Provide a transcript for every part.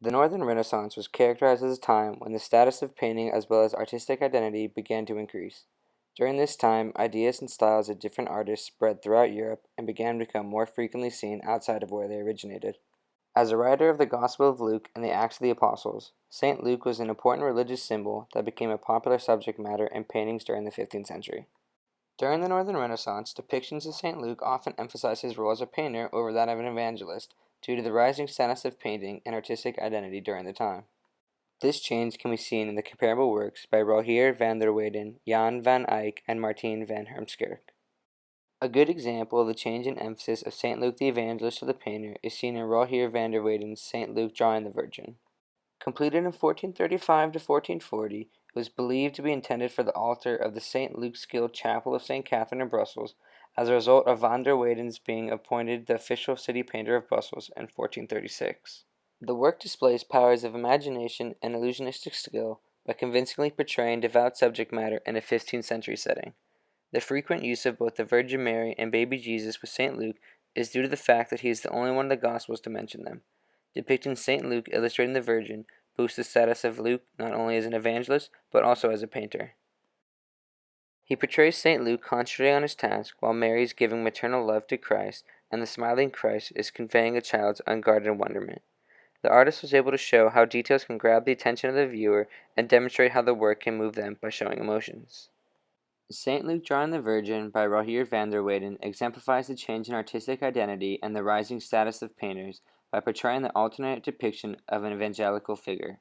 The Northern Renaissance was characterized as a time when the status of painting as well as artistic identity began to increase. During this time, ideas and styles of different artists spread throughout Europe and began to become more frequently seen outside of where they originated. As a writer of the Gospel of Luke and the Acts of the Apostles, St. Luke was an important religious symbol that became a popular subject matter in paintings during the 15th century. During the Northern Renaissance, depictions of St. Luke often emphasized his role as a painter over that of an evangelist due to the rising status of painting and artistic identity during the time. This change can be seen in the comparable works by Rogier van der Weyden, Jan van Eyck, and Martin van Heemskerk. A good example of the change in emphasis of St. Luke the Evangelist to the painter is seen in Rogier van der Weyden's St. Luke drawing the Virgin. Completed in 1435 to 1440, it was believed to be intended for the altar of the St. Luke's Guild Chapel of St. Catherine in Brussels, as a result of van der Weyden's being appointed the official city painter of Brussels in 1436. The work displays powers of imagination and illusionistic skill by convincingly portraying devout subject matter in a 15th century setting. The frequent use of both the Virgin Mary and baby Jesus with St. Luke is due to the fact that he is the only one of the Gospels to mention them. Depicting St. Luke illustrating the Virgin boosts the status of Luke not only as an evangelist, but also as a painter. He portrays St. Luke concentrating on his task while Mary is giving maternal love to Christ, and the smiling Christ is conveying a child's unguarded wonderment. The artist was able to show how details can grab the attention of the viewer and demonstrate how the work can move them by showing emotions. St. Luke drawing the Virgin by Rogier van der Weyden exemplifies the change in artistic identity and the rising status of painters by portraying the alternate depiction of an evangelical figure.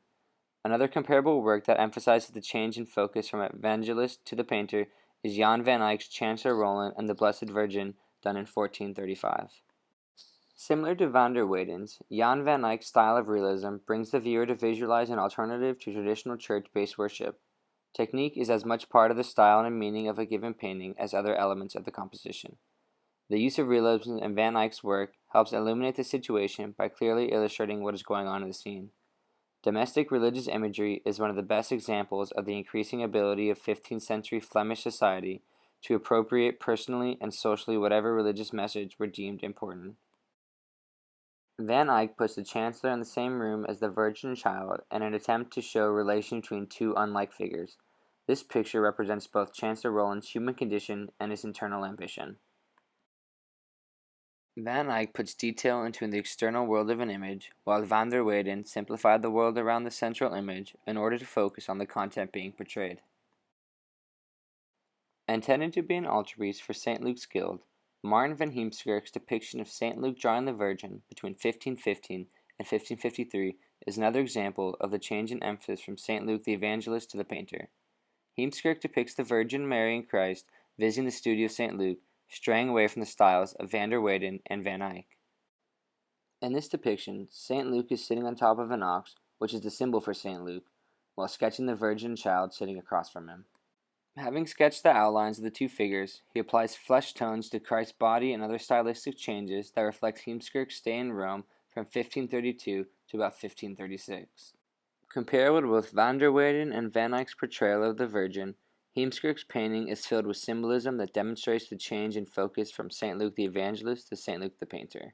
Another comparable work that emphasizes the change in focus from evangelist to the painter is Jan van Eyck's Chancellor Roland and the Blessed Virgin, done in 1435. Similar to van der Weyden's, Jan van Eyck's style of realism brings the viewer to visualize an alternative to traditional church-based worship. Technique is as much part of the style and meaning of a given painting as other elements of the composition. The use of realism in Van Eyck's work helps illuminate the situation by clearly illustrating what is going on in the scene. Domestic religious imagery is one of the best examples of the increasing ability of 15th century Flemish society to appropriate personally and socially whatever religious message were deemed important. Van Eyck puts the Chancellor in the same room as the Virgin and Child in an attempt to show relation between two unlike figures. This picture represents both Chancellor Roland's human condition and his internal ambition. Van Eyck puts detail into the external world of an image, while van der Weyden simplified the world around the central image in order to focus on the content being portrayed. Intended to be an altarpiece for St. Luke's Guild, Martin van Heemskerk's depiction of St. Luke drawing the Virgin between 1515 and 1553 is another example of the change in emphasis from St. Luke the Evangelist to the painter. Heemskerk depicts the Virgin Mary and Christ visiting the studio of St. Luke, straying away from the styles of van der Weyden and Van Eyck. In this depiction, St. Luke is sitting on top of an ox, which is the symbol for St. Luke, while sketching the Virgin child sitting across from him. Having sketched the outlines of the two figures, he applies flesh tones to Christ's body and other stylistic changes that reflect Heemskerk's stay in Rome from 1532 to about 1536. Comparable with van der Weyden and Van Eyck's portrayal of the Virgin, Heemskerk's painting is filled with symbolism that demonstrates the change in focus from St. Luke the Evangelist to St. Luke the painter.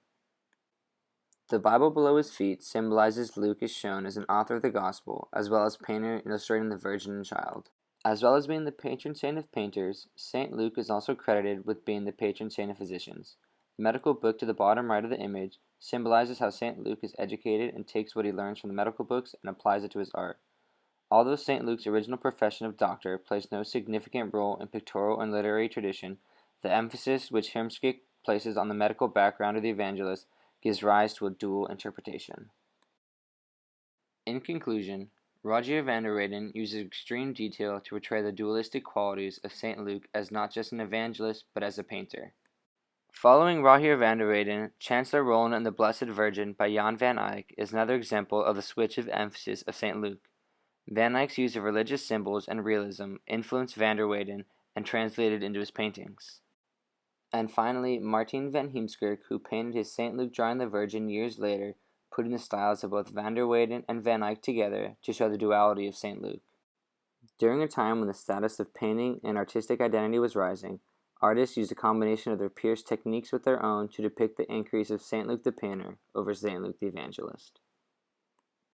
The Bible below his feet symbolizes Luke as shown as an author of the Gospel, as well as painter illustrating the Virgin and Child. As well as being the patron saint of painters, St. Luke is also credited with being the patron saint of physicians. The medical book to the bottom right of the image symbolizes how St. Luke is educated and takes what he learns from the medical books and applies it to his art. Although St. Luke's original profession of doctor plays no significant role in pictorial and literary tradition, the emphasis which Heemskerk places on the medical background of the evangelist gives rise to a dual interpretation. In conclusion, Rogier van der Weyden uses extreme detail to portray the dualistic qualities of St. Luke as not just an evangelist, but as a painter. Following Rogier van der Weyden, Chancellor Roland and the Blessed Virgin by Jan van Eyck is another example of the switch of emphasis of St. Luke. Van Eyck's use of religious symbols and realism influenced van der Weyden and translated into his paintings. And finally, Martin van Heemskerk, who painted his St. Luke drawing the Virgin years later, putting the styles of both van der Weyden and Van Eyck together to show the duality of St. Luke. During a time when the status of painting and artistic identity was rising, artists used a combination of their peers' techniques with their own to depict the increase of St. Luke the painter over St. Luke the evangelist.